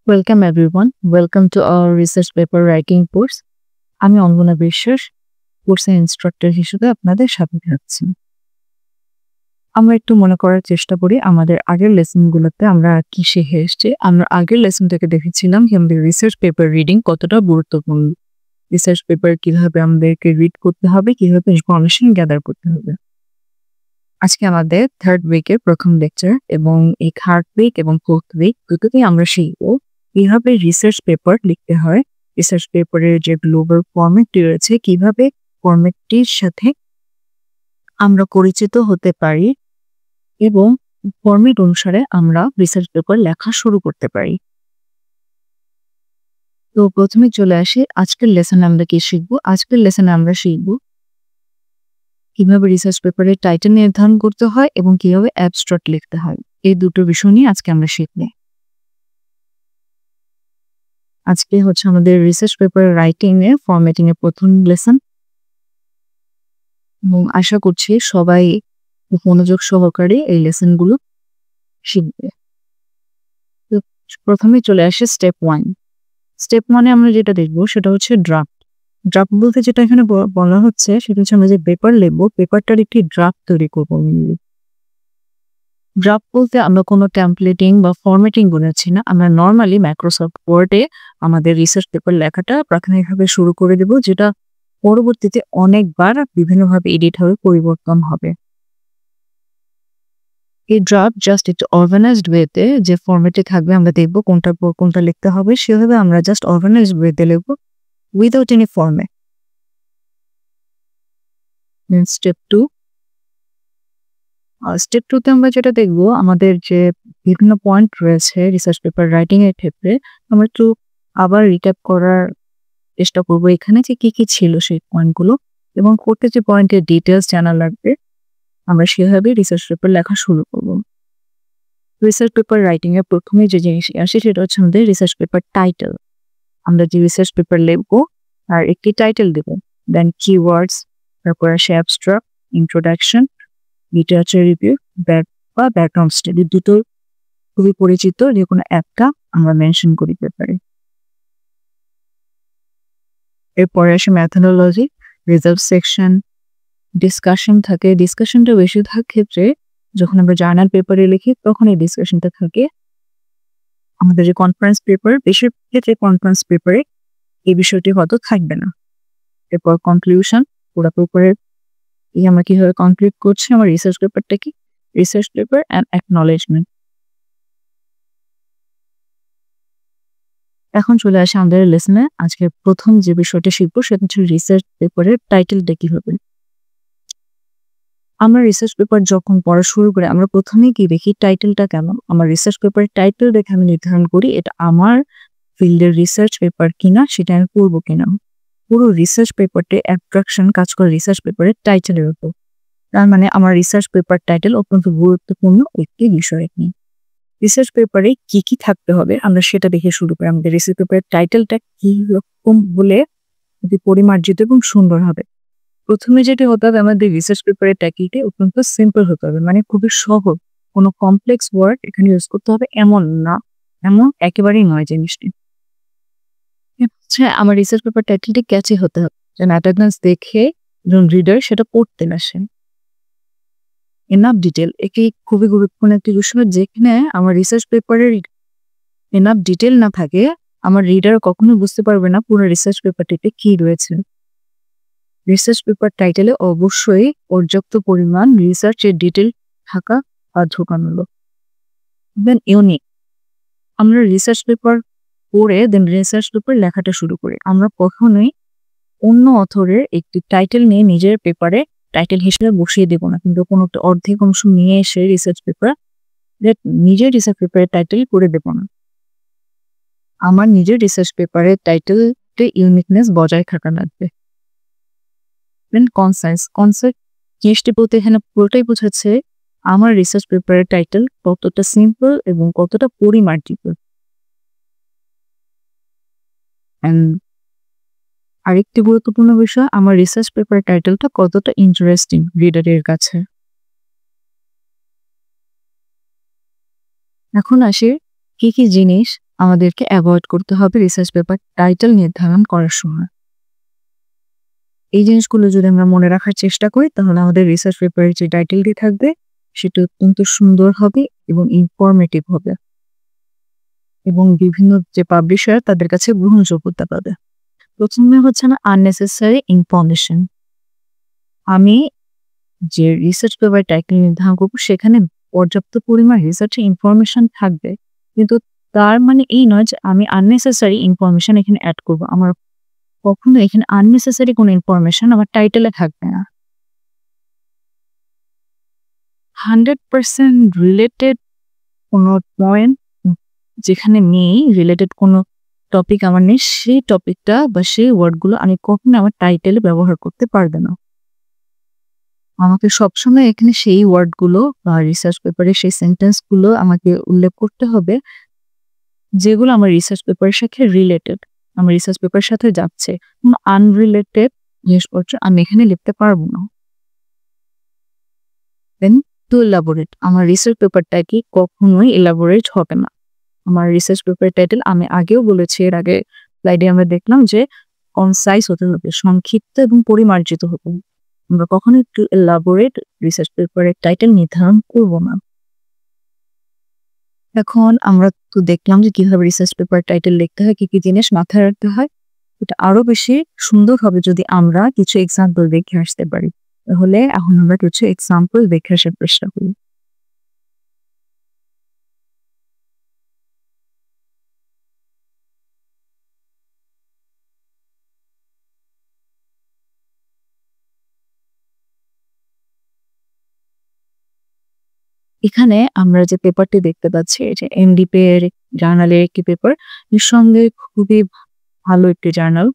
Welcome everyone. Welcome to our research paper writing course. আমি অঙ্গনা বিশ্বাস কোর্সের ইনস্ট্রাক্টর হিসেবে আপনাদের সাথে থাকছি। আমরা একটু মনে করার চেষ্টা করি আমাদের আগের লেসনগুলোতে আমরা কি শিখে এসেছি। আমরা আগের লেসন থেকে দেখেছিলাম আমাদের রিসার্চ পেপার রিডিং কতটা গুরুত্বপূর্ণ। রিসার্চ পেপার কিভাবে আমাদেরকে রিড করতে হবে, কিভাবে ইনফরমেশন গ্যাদার করতে হবে। আজকে আমাদের থার্ড উইকের প্রথম লেকচার এবং এই থার্ড উইক এবং ফোর্থ উইক দুটোতেই আমরা শিখবো কিভাবে রিসার্চ পেপার লিখতে হয়, রিসার্চ পেপারের যে গ্লোবাল ফরম্যাটটি রয়েছে কিভাবে ফরম্যাটটির সাথে আমরা পরিচিত হতে পারি এবং ফরম্যাট অনুসারে আমরা রিসার্চ পেপার লেখা শুরু করতে পারি। তো প্রথমে চলে আসি আজকের লেসনে আমরা কি শিখবো। আজকের লেসনে আমরা শিখবো কিভাবে রিসার্চ পেপারের টাইটেল নির্ধারণ করতে হয় এবং কিভাবে অ্যাবস্ট্রাক্ট লিখতে হয়। এই দুটো বিষয় নিয়ে আজকে আমরা শিখব। আজকে হচ্ছে আমাদের রিসার্চ পেপার রাইটিং এর ফরম্যাটিং এর প্রথম লেসন এবং আশা করছি সবাই মনোযোগ সহকারে এই লেসনগুলো শিখবে। তো প্রথমে চলে আসে স্টেপ 1। স্টেপ 1-এ আমরা যেটা দেখবো সেটা হচ্ছে ড্রাফট। ড্রাফট বলতে যেটা এখানে বলা হচ্ছে সেটা হচ্ছে আমরা যে পেপার লিখবো পেপারটার একটি ড্রাফট তৈরি করবো। ড্রাফট বলতে আমরা কোনো টেমপ্লেটিং বা ফরম্যাটিং বোঝাচ্ছি না। আমরা নর্মালি মাইক্রোসফট ওয়ার্ডে আমাদের রিসার্চ পেপার লেখাটা প্রাথমিকভাবে শুরু করে দেব, যেটা পরবর্তীতে অনেকবার বিভিন্নভাবে এডিট হবে, পরিবর্তন হবে। এই ড্রাফট জাস্ট একটু অর্গানাইজড ওয়েতে যে ফরম্যাটে থাকবে আমরা দেখবো কোনটার পর কোনটা লিখতে হবে, সেভাবে আমরা জাস্ট অর্গানাইজড ওয়েতে লিখবো without any format. Step 2। Step 2-তে আমরা যেটা দেখবো আমাদের যে বিভিন্ন পয়েন্ট রয়েছে রিসার্চ পেপার রাইটিং এর ক্ষেত্রে আমরা একটু আবার রিক্যাপ করার চেষ্টা করবো এখানে যে কি কি ছিল সেই পয়েন্টগুলো এবং করতে যে পয়েন্টের ডিটেলস জানা লাগবে আমরা সেভাবে রিসার্চ পেপার লেখা শুরু করব। রিসার্চ পেপার রাইটিং এর প্রথমে যে জিনিস আসে সেটা হচ্ছে আমাদের রিসার্চ পেপার টাইটেল। আমরা যে রিসার্চ পেপার লিখবো আর একটি টাইটেল দেব, দেন কিওয়ার্ডস, তারপর আসে অ্যাবস্ট্রাক্ট, ইন্ট্রোডাকশন, লিটারেচার রিভিউ, বা ব্যাকগ্রাউন্ড স্টাডি। দুটো খুবই পরিচিত, যে কোনো একটা আমরা মেনশন করিতে পারি। এরপরে আসে ম্যাথোডোলজি, রিজাল্ট সেকশন, ডিসকাশন থাকে। ডিসকাশনটা বেশিরভাগ ক্ষেত্রে যখন আমরা জার্নাল পেপারে লিখি তখন এই ডিসকাশনটা থাকে। আমাদের যে কনফারেন্স পেপার, বেশির ক্ষেত্রে কনফারেন্স পেপারে এই বিষয়টি হয়তো থাকবে না। এরপর কনক্লুশন, পুরো পেপারের আমরা কিভাবে কনক্লুড করছি আমার রিসার্চ পেপারটা কি, রিসার্চ পেপার অ্যান্ড অ্যাকনলেজমেন্ট। এখন চলে আসে আমাদের লেসনে আজকে প্রথম যে বিষয়টা শিখবো সেটা হচ্ছে রিসার্চ পেপারের টাইটেলটা কি হবে। আমরা রিসার্চ পেপার যখন পড়া শুরু করি আমরা প্রথমেই কি দেখি টাইটেলটা কেমন। আমার রিসার্চ পেপারের টাইটেল দেখে আমি নির্ধারণ করি এটা আমার ফিল্ডের রিসার্চ পেপার কিনা, সেটা আমি পড়বো কিনা। পুরো রিসার্চ পেপারটি অ্যাট্রাকশন কাজ করে রিসার্চ পেপারের টাইটেলের উপর। তার মানে আমার রিসার্চ পেপার টাইটেল অত্যন্ত গুরুত্বপূর্ণ একটি বিষয় নিয়ে। রিসার্চ পেপারে কি কি থাকতে হবে আমরা সেটা দেখে শুরু করি। আমাদের রিসার্চ পেপারের টাইটেলটা কি রকম হলে পরিমার্জিত এবং সুন্দর হবে। প্রথমে যেটা হতে হবে আমাদের রিসার্চ পেপারের টাইটেলটি অত্যন্ত সিম্পল হতে হবে, মানে খুবই সহজ, কোনো কমপ্লেক্স ওয়ার্ড এখানে ইউজ করতে হবে এমন না, এমন একেবারেই নয় জিনিসটি। আমার রিসার্চ পেপার টাইটেলটি ক্যাচি হতে হবে, যেন অ্যাটেন্ডেন্স দেখে যখন রিডার সেটা পড়তে আসেন। এনাফ ডিটেল, এটি খুবই গুরুত্বপূর্ণ একটি বিষয়। যেখানে আমার রিসার্চ পেপারের এনাফ ডিটেল না থাকে আমার রিডার কখনো বুঝতে পারবে না পুরো রিসার্চ পেপারটিতে কি রয়েছে। রিসার্চ পেপার টাইটেলে অবশ্যই পর্যাপ্ত পরিমাণ রিসার্চের ডিটেল থাকা বাধ্যতামূলক। দেন ইউনিক, আমরা রিসার্চ পেপার পড়ে দেন রিসার্চ পেপার লেখাটা শুরু করি। আমরা কখনোই অন্য অথরের একটি টাইটেল নিয়ে নিজের পেপারে টাইটেল হিসেবে বসিয়ে দেব না, কিন্তু কোনো একটা অর্ধেক অংশ নিয়ে এসে রিসার্চ পেপার নিজের রিসার্চ পেপারের টাইটেল করে দেব না। আমার নিজের রিসার্চ পেপারের টাইটেলতে ইউনিকনেস বজায় থাকা লাগবে। দেন কনসাইজ, জিনিসটি বলতে এখানে পুরোটাই বোঝাচ্ছে আমার রিসার্চ পেপারের টাইটেল কতটা সিম্পল এবং কতটা পরিমার্জিত। আরেকটি গুরুত্বপূর্ণ বিষয়, আমার রিসার্চ পেপার টাইটেলটা কতটা ইন্টারেস্টিং রিডারের কাছে। এখন আসি কি কি জিনিস আমাদেরকে অ্যাভয়েড করতে হবে রিসার্চ পেপার টাইটেল নির্ধারণ করার সময়। এই জিনিসগুলো যদি আমরা মনে রাখার চেষ্টা করি তাহলে আমাদের রিসার্চ পেপারের যে টাইটেলটি থাকবে সেটা অত্যন্ত সুন্দর হবে এবং ইনফরমেটিভ হবে এবং বিভিন্ন যে পাবলিশার তাদের কাছে গ্রহণযোগ্যতা পাবে। প্রথমে হচ্ছে না আননেসেসারি ইনফরমেশন। আমি যে রিসার্চ পেপার টাইটেল নির্ধারণ করবো সেখানে পর্যাপ্ত পরিমাণ রিসার্চের ইনফরমেশন থাকবে, কিন্তু তার মানে এই নয় যে আমি আননেসেসারি ইনফরমেশন এখানে অ্যাড করবো। আমার কখনো এখানে আননেসেসারি কোনো ইনফরমেশন আমার টাইটেলে থাকবে না। 100% রিলেটেড কোনো পয়েন্ট যেখানে নেই, রিলেটেড কোনো টপিক আমার নেই, সেই টপিকটা বা সেই ওয়ার্ডগুলো আমি কখনো আমার টাইটেলে ব্যবহার করতে পারবে না। আমাকে সবসময় এখানে সেই ওয়ার্ডগুলো বা রিসার্চ পেপারে সেই সেন্টেন্সগুলো আমাকে উল্লেখ করতে হবে যেগুলো আমার রিসার্চ পেপারের সাথে রিলেটেড, আমার রিসার্চ পেপারের সাথে যাচ্ছে। আনরিলেটেড জিনিসপত্র আমি এখানে লিখতে পারবো না। দেন টু এলাবোরেট, আমার রিসার্চ পেপারটা কি কখনোই এলাবোরেট হবে না। আমার রিসার্চ পেপার টাইটেল আমি আগেও বলেছি, এর আগে স্লাইডে আমরা দেখলাম যে কনসাইজ হতে হবে, সংক্ষিপ্ত এবং পরিমার্জিত হতে হবে। আমরা কখনোই টু এলাবোরেট রিসার্চ পেপারের টাইটেল নির্ধারণ করব না। এখন আমরা তো দেখলাম যে কিভাবে রিসার্চ পেপার টাইটেল লিখতে হয়, কি কি জিনিস মাথায় রাখতে হয়। এটা আরো বেশি সুন্দর হবে যদি আমরা কিছু এক্সাম্পল দেখে আসতে পারি। তাহলে এখন আমরা কিছু এক্সাম্পল দেখে আসার চেষ্টা করি। এখানে আমরা যে পেপারটি দেখতে পাচ্ছি এই যে এমডিপি এর জার্নালের একটি পেপার, নিঃসন্দেহে খুবই ভালো একটি জার্নাল।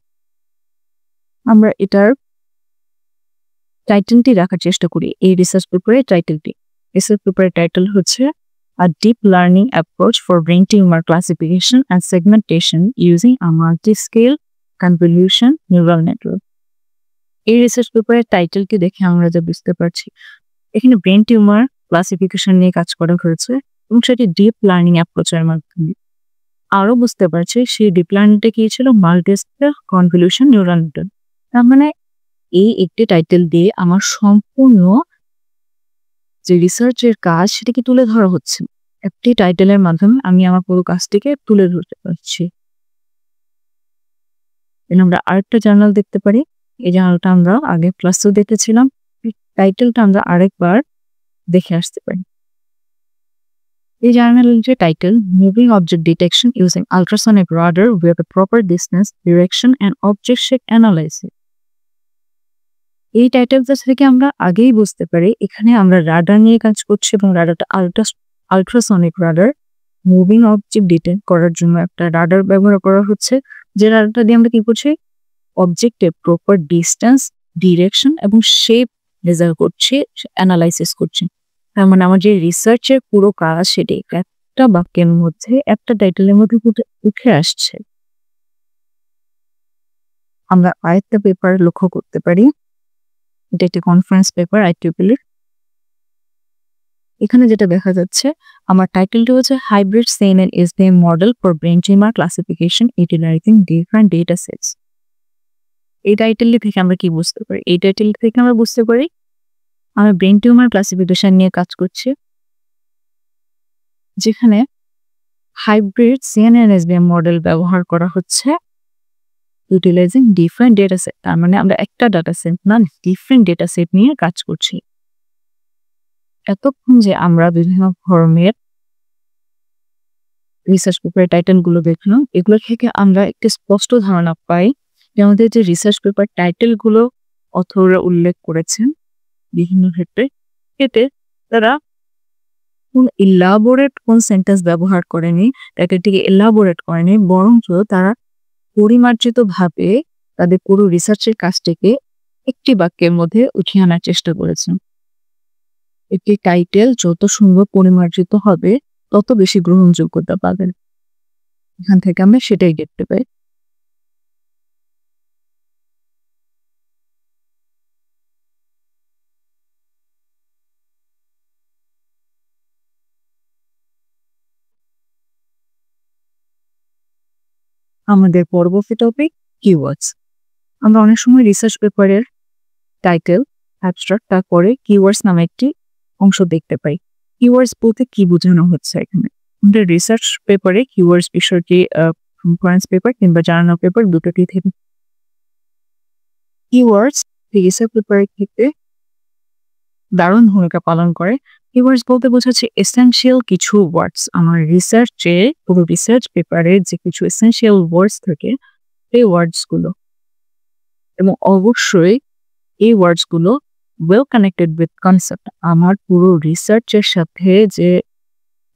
আমরা এটার টাইটেলটি রাখার চেষ্টা করি, এই রিসার্চ পেপারের টাইটেলটি। রিসার্চ পেপারের টাইটেল হচ্ছে A Deep Learning Approach for Brain Tumor Classification and Segmentation Using a Multi-Scale Convolution Neural Network। এই রিসার্চ পেপারের টাইটেলটি দেখে আমরা যা বুঝতে পারছি এখানে ব্রেন টিউমার ক্লাসিফিকেশন নিয়ে কাজ করা হয়েছে এবং সেটি ডিপ লার্নিং অ্যাপ্রোচের মাধ্যমে। আরো বুঝতে পারছি সেই ডিপ লার্নিংটা কি ছিল, মাল্টি-স্কেল কনভলিউশন নিউরাল নেটওয়ার্ক। তার মানে এই একটি টাইটেল দিয়ে আমার সম্পূর্ণ যে রিসার্চের কাজ সেটাকে তুলে ধরা হচ্ছে। একটি টাইটেলের মাধ্যমে আমি আমার পুরো কাজটিকে তুলে ধরতে পারছি। আমরা আরেকটা জার্নাল দেখতে পারি, এই জার্নালটা আমরা আগে ক্লাসেও দেখেছিলাম, টাইটেলটা আমরা আরেকবার দেখে আসতে পারি। এই জার্নালের যে title, moving object detection using ultrasonic radar with a proper distance, direction and object shape analysis। এই টাইটেলটা থেকে আমরা আগেই বুঝতে পারি এখানে আমরা রাডার নিয়ে কাজ করছি এবং রাডারটা ultrasonic radar. Moving object detect করার জন্য একটা রাডার ব্যবহার করা হচ্ছে, যে রাডারটা দিয়ে আমরা কি করছি, অবজেক্টের প্রপার ডিস্টেন্স, ডিরেকশন এবং শেপ মেজার করছি, অ্যানালাইসিস করছি। তার মানে আমার যে রিসার্চের পুরো কাজ সেটি একটা বাক্যের মধ্যে, একটা টাইটেলের মধ্যে উঠে আসছে। আমরা আরেকটা পেপার লক্ষ্য করতে পারি, এটা একটি কনফারেন্স পেপার IEEE। এখানে যেটা দেখা যাচ্ছে আমার টাইটেলটি হচ্ছে hybrid CNN SVM model for brain tumour classification utilising different data sets. এই টাইটেলটি থেকে আমরা কি বুঝতে পারি, এই টাইটেল থেকে আমরা বুঝতে পারি আমি ব্রেন টিউমার ক্লাসিফিকেশন নিয়ে কাজ করছি, যেখানে হাইব্রিড CNN SVM মডেল ব্যবহার করা হচ্ছে ইউটিলাইজিং ডিফারেন্ট ডেটা সেট। তার মানে আমরা একটা ডাটা সেট না, ডিফারেন্ট ডেটা সেট নিয়ে কাজ করছি। এতক্ষণ যে আমরা বিভিন্ন ধরনের রিসার্চ পেপারের টাইটেলগুলো দেখলাম, এগুলো থেকে আমরা একটি স্পষ্ট ধারণা পাই যে আমাদের যে রিসার্চ পেপার টাইটেলগুলো অথররা উল্লেখ করেছেন বিভিন্ন ক্ষেত্রে, এতে তারা কোন ইলাবোরেট কোন সেন্টেন্স ব্যবহার করেনি, টাইটেলটিকে এলাবোরেট করেনি, বরঞ্চ তারা পরিমার্জিত ভাবে তাদের পুরো রিসার্চের কাজটিকে একটি বাক্যের মধ্যে উঠিয়ে আনার চেষ্টা করেছেন। একটি টাইটেল যত সুন্দর পরিমার্জিত হবে তত বেশি গ্রহণযোগ্যতা পাবেন। এখান থেকে আমরা সেটাই দেখতে পাই। আমাদের পরবর্তী টপিক কিওয়ার্ডস। আমরা অনেক সময় রিসার্চ পেপারের টাইটেল, অ্যাবস্ট্রাক্ট, তারপরে কিওয়ার্ডস নামে একটি অংশ দেখতে পাই। কিওয়ার্ডস বলতে কি বোঝানো হচ্ছে এখানে? আমাদের রিসার্চ পেপারে কিওয়ার্ডস বিষয়টি কনফারেন্স পেপার কিংবা জার্নাল পেপার দুটোটি থেকে কিওয়ার্ডস রিসার্চ পেপারের ক্ষেত্রে দারুণ ভূমিকা পালন করে। কিওয়ার্ডস বলতে বোঝাচ্ছে এসেনশিয়াল কিছু ওয়ার্ডস। আমার রিসার্চে পুরো রিসার্চ পেপারে যে কিছু এসেনশিয়াল ওয়ার্ডস থাকে এই ওয়ার্ডসগুলো, এবং অবশ্যই এই ওয়ার্ডসগুলো ওয়েল কানেক্টেড উইথ কনসেপ্ট। আমার পুরো রিসার্চের সাথে যে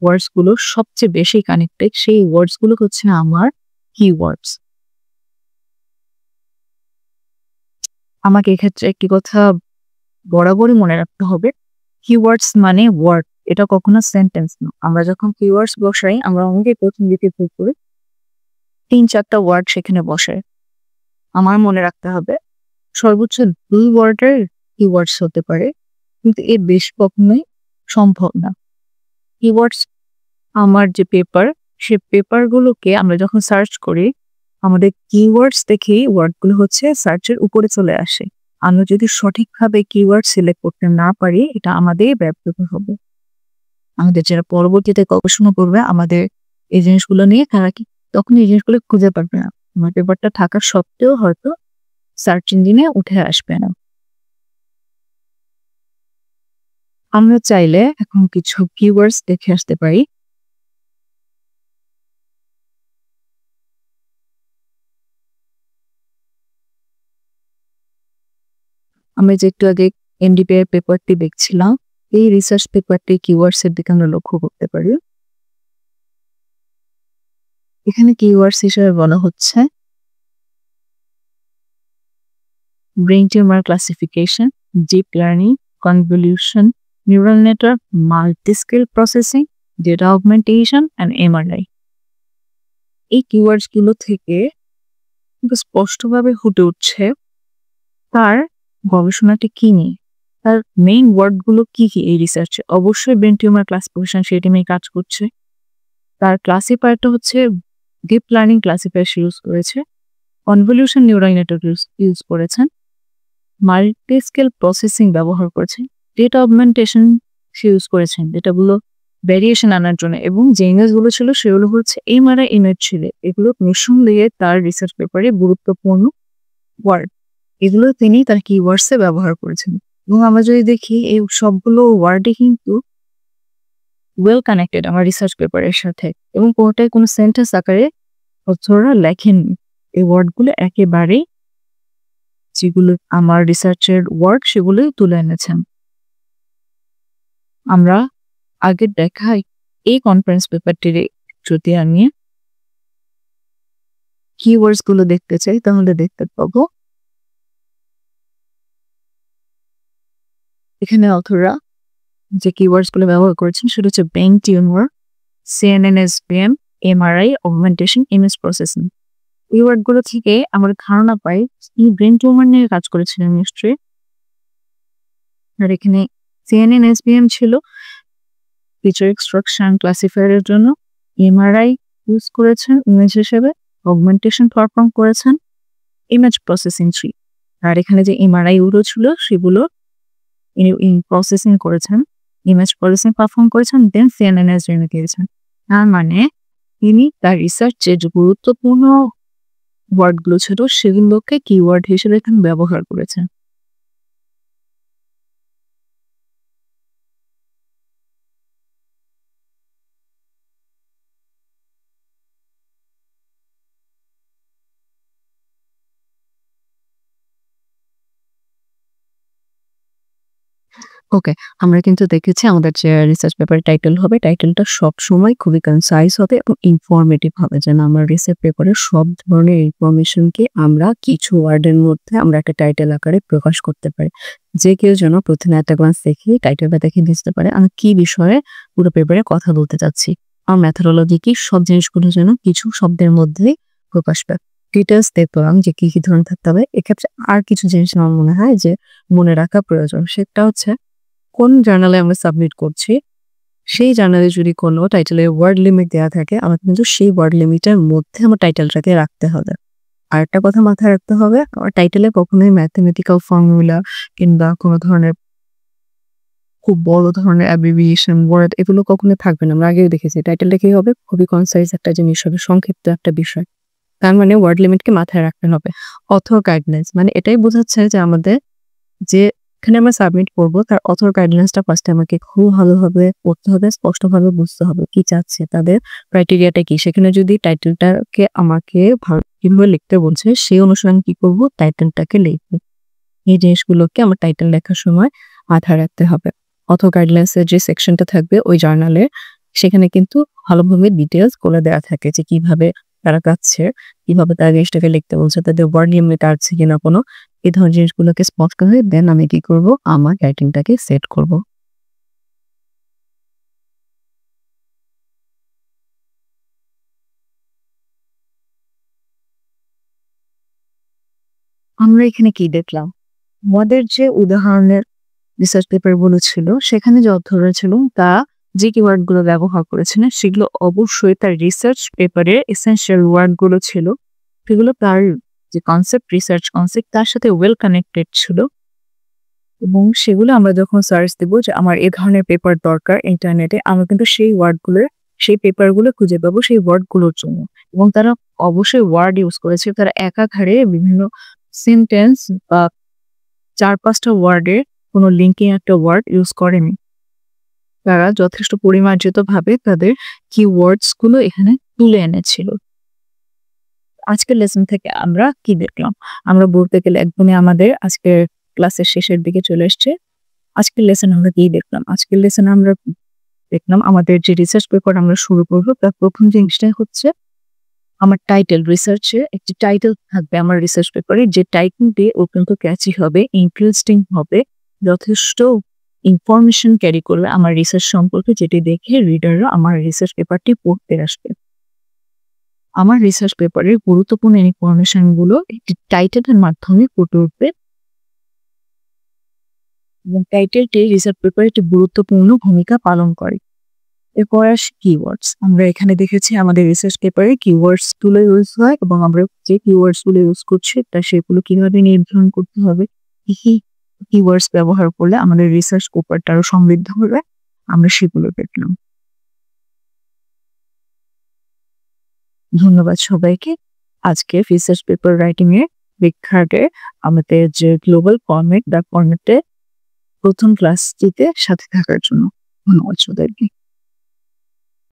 ওয়ার্ডসগুলো সবচেয়ে বেশি কানেক্টেড সেই ওয়ার্ডসগুলো হচ্ছে আমার কিওয়ার্ডস। আমাকে এক্ষেত্রে একটি কথা বরাবরই মনে রাখতে হবে, কিওয়ার্ডস মানে ওয়ার্ড, এটা কখনো সেন্টেন্স না। আমরা যখন কিওয়ার্ডস বসাই আমরা অনেকেই প্রথম দিকে ভুল করি, 3-4টা ওয়ার্ড সেখানে বসাই। আমার মনে রাখতে হবে সর্বোচ্চ 2 ওয়ার্ডের কিওয়ার্ডস হতে পারে, কিন্তু এর বেশ কখনোই সম্ভব না। কিওয়ার্ডস আমার যে পেপার, সে পেপারগুলোকে আমরা যখন সার্চ করি আমাদের কিওয়ার্ডস দেখেই ওয়ার্ডগুলো হচ্ছে সার্চের উপরে চলে আসে। আমরা যদি সঠিকভাবে কিওয়ার্ড সিলেক্ট করতে না পারি এটা আমাদের ব্যর্থতা হবে। আমাদের যারা পরবর্তীতে গবেষণা করবে আমাদের এই জিনিসগুলো নিয়ে, তারা কি তখন এই জিনিসগুলো খুঁজে পাবে না। আমার পেপারটা থাকা সত্ত্বেও হয়তো সার্চ ইঞ্জিনে উঠে আসবে না। আমরা চাইলে এখন কিছু কিওয়ার্ডস দেখে আসতে পারি। আমরা যে একটু আগে এনডিপিআই পেপারটি দেখছিলাম, এই রিসার্চ পেপারটি কিওয়ার্ডস এর দিকে আমরা লক্ষ্য করতে পারি। এখানে কিওয়ার্ডস হিসেবে বলা হচ্ছে brain tumour classification, deep learning, convolution, neural network, multiscale processing, data augmentation and MRI. এই কিওয়ার্ডস গুলো থেকে কিন্তু স্পষ্টভাবে ফুটে উঠছে তার গবেষণাটি কি নিয়ে, তার মেইন ওয়ার্ডগুলো কি কি এই রিসার্চে। অবশ্যই ব্রেন টিউমার ক্লাসিফিকেশন সেটি নিয়ে কাজ করছে। তার ক্লাসিফায়ারটা হচ্ছে ডিপ লার্নিং ক্লাসিফায়ার ইউজ করেছে, কনভলিউশন নিউরাল নেটওয়ার্ক ইউজ করেছেন, মাল্টিস্কেল প্রসেসিং ব্যবহার করেছেন, ডেটা অগমেন্টেশন ইউজ করেছেন ডেটাগুলো ভ্যারিয়েশন আনার জন্য, এবং যে ইমেজগুলো ছিল সেগুলো হচ্ছে এমআরআই ইমেজ ছিল। এগুলো নিঃসন্দেহে তার রিসার্চ পেপারে গুরুত্বপূর্ণ ওয়ার্ড। এগুলো তিনি তার কিওয়ার্ডসে ব্যবহার করেছেন। এবং আমরা যদি দেখি এই সবগুলো ওয়ার্ডই কিন্তু ওয়েল কানেক্টেড আমার রিসার্চ পেপারের সাথে, এবং কোনোটাই কোনো সেন্টেন্স আকারে অথরা লেখেননি। এই ওয়ার্ডগুলো একেবারেই যেগুলো আমার রিসার্চের ওয়ার্ড সেগুলোই তুলে এনেছেন। আমরা আগের দেখাই এই কনফারেন্স পেপারটির যদি আমি কিওয়ার্ডস গুলো দেখতে চাই তাহলে দেখতে পাবো এখানে অথররা যে কিওয়ার্ডস গুলো ব্যবহার করেছেন সেটা হচ্ছে brain tumour, CNN SBM, MRI, augmentation, image processing. এই ওয়ার্ডগুলো থেকে আমরা ধারণা পাই এই ব্রেন টিউমার নিয়ে কাজ করেছিলেন নিশ্চয়ই। আর এখানে সিএনএনএসবিএম ছিল ফিচার এক্সট্রাকশন ক্লাসিফায়ারের জন্য, এমআরআই ইউজ করেছেন ইমেজ হিসেবে, অগমেন্টেশন পারফর্ম করেছেন, ইমেজ প্রসেসিং 3। আর এখানে যে এমআরআই গুলো ছিল সেগুলো প্রসেসিং করেছেন, ইমেজ প্রসেসিং পারফর্ম করেছেন, দেন সিএনএনএসবিএম দিয়েছেন। তার মানে তিনি তার রিসার্চে যে গুরুত্বপূর্ণ ওয়ার্ডগুলো ছিল সেগুলোকে কিওয়ার্ড হিসেবে এখানে ব্যবহার করেছেন। ওকে, আমরা কিন্তু দেখেছি আমাদের যে রিসার্চ পেপার টাইটেল হবে, টাইটেলটা সবসময় খুবই কনসাইজ হবে এবং ইনফরমেটিভ হবে, যেন আমরা রিসার্চ পেপারের সব ধরনের ইনফরমেশনকে আমরা কিছু ওয়ার্ডের মধ্যে আমরা একটা টাইটেল আকারে প্রকাশ করতে পারি। যে কেউ যেন প্রথমে একটা গ্লান্স দেখে টাইটেলটা দেখে বুঝতে পারে আমি কি বিষয়ে পুরো পেপারে কথা বলতে চাচ্ছি। আমার মেথোডোলজি কি, সব জিনিসগুলো যেন কিছু শব্দের মধ্যে প্রকাশ পায়। ডিটেলস দেখলাম যে কি কি ধরনের থাকতে হবে। এক্ষেত্রে আর কিছু জিনিস আমার মনে হয় যে মনে রাখা প্রয়োজন, সেটা হচ্ছে কোন জার্নালে আমরা সাবমিট করছি, সেই জার্নালে যদি কোনো টাইটেলের ওয়ার্ড লিমিট দেওয়া থাকে, আমার কিন্তু সেই ওয়ার্ড লিমিটের মধ্যে আমার টাইটেলটাকে রাখতে হবে। আরেকটা কথা মাথায় রাখতে হবে, আমার টাইটেলে কখনোই ম্যাথমেটিক্যাল ফর্মুলা কিংবা কোনো ধরনের খুব বড় ধরনের অ্যাব্রিভিয়েশন ওয়ার্ড এগুলো কখনোই থাকবে না। আমরা আগেও দেখেছি টাইটেলটা কি হবে, খুবই কনসাইজ একটা জিনিস হবে, সংক্ষিপ্ত একটা বিষয়। তার মানে ওয়ার্ড লিমিটকে মাথায় রাখতে হবে। অথর গাইডলাইন্স মানে এটাই বোঝাচ্ছে যে আমাদের যে এখানে আমরা সাবমিট করব তার অথর গাইডলাইন্সটা ফার্স্টে আমাকে খুব ভালোভাবে পড়তে হবে, স্পষ্টভাবে বুঝতে হবে কি চাচ্ছে, তাদের ক্রাইটেরিয়াটা কি। সেখানে যদি টাইটেলটাকে আমাকে কিভাবে লিখতে বলছে সেই অনুসারে আমি কি করব, টাইটেলটাকে লিখব। এই জিনিসগুলোকে আমার টাইটেল লেখার সময় মাথায় রাখতে হবে। অথর গাইডলাইন্সের যে সেকশনটা থাকবে ওই জার্নালে, সেখানে কিন্তু ভালোভাবে ডিটেলস করে দেওয়া থাকে যে কিভাবে তারা কাটছে, কিভাবে তারা জিনিসটাকে লিখতে বলছে, তাদের ওয়ার্ড লিমিট আছে কিনা কোনো, এই ধরনের জিনিসগুলোকে স্পষ্ট হয়ে দেন আমি কি করব, আমার রাইটিংটাকে সেট করব। আমরা এখানে কি দেখলাম, আমাদের যে উদাহরণের রিসার্চ পেপার গুলো ছিল সেখানে যে অথররা ছিল তা যে কিওয়ার্ড গুলো ব্যবহার করেছিলেন সেগুলো অবশ্যই তার রিসার্চ পেপারের এসেনশিয়াল ওয়ার্ড গুলো ছিল, সেগুলো তার যে কনসেপ্ট, রিসার্চ কনসেপ্ট তার সাথে ওয়েল কানেক্টেড ছিল। এবং সেগুলো আমরা যখন সার্চ দেব যে আমার এই ধরনের পেপার দরকার ইন্টারনেটে, আমরা কিন্তু সেই ওয়ার্ডগুলোর সেই পেপারগুলো খুঁজে পাবো সেই ওয়ার্ডগুলোর জন্য। এবং তারা অবশ্যই ওয়ার্ড ইউজ করেছে, তারা একাধারে বিভিন্ন সেন্টেন্স বা 4-5টা ওয়ার্ডের কোনো লিঙ্কিং একটা ওয়ার্ড ইউজ করেনি। তারা যথেষ্ট পরিমার্জিতভাবে তাদের কিওয়ার্ডস গুলো এখানে তুলে এনেছিল। আজকের লেসন থেকে আমরা কি দেখলাম, আমরা বলতে গেলে একদমই আমাদের আজকের ক্লাসের শেষের দিকে চলে এসছে। আজকের লেসন আমরা কি দেখলাম, আজকের লেসন আমরা দেখলাম আমাদের যে রিসার্চ পেপার আমরা শুরু করবো তার প্রথম জিনিসটাই হচ্ছে আমার টাইটেল। রিসার্চে একটি টাইটেল থাকবে আমার রিসার্চ পেপারে, যে টাইটেলটি অত্যন্ত ক্যাচি হবে, ইন্টারেস্টিং হবে, যথেষ্ট ইনফরমেশন ক্যারি করবে আমার রিসার্চ সম্পর্কে, যেটি দেখে রিডাররা আমার রিসার্চ পেপারটি পড়তে আসবে। আমার রিসার্চ পেপারের গুরুত্বপূর্ণ ইনফরমেশন গুলো একটি টাইটেলের মাধ্যমে ফুটে উঠবে এবং টাইটেলটি রিসার্চ পেপারে একটি গুরুত্বপূর্ণ ভূমিকা পালন করে। এরপর আসে কিওয়ার্ডস। আমরা এখানে দেখেছি আমাদের রিসার্চ পেপারে কিওয়ার্ডস গুলো ইউজ হয় এবং আমরা যে কিওয়ার্ডস গুলো ইউজ করছি তা সেগুলো কিভাবে নির্ধারণ করতে হবে, কি কিওয়ার্ডস ব্যবহার করলে আমাদের রিসার্চ পেপারটা আরো সমৃদ্ধ হবে, আমরা সেগুলো দেখলাম। ধন্যবাদ সবাইকে আজকে রিসার্চ পেপার রাইটিং এর বিখ্যাতে আমাদের যে গ্লোবাল ফরম্যাট প্রথম ক্লাসটিতে সাথে থাকার জন্য। ধন্যবাদ সবাইকে।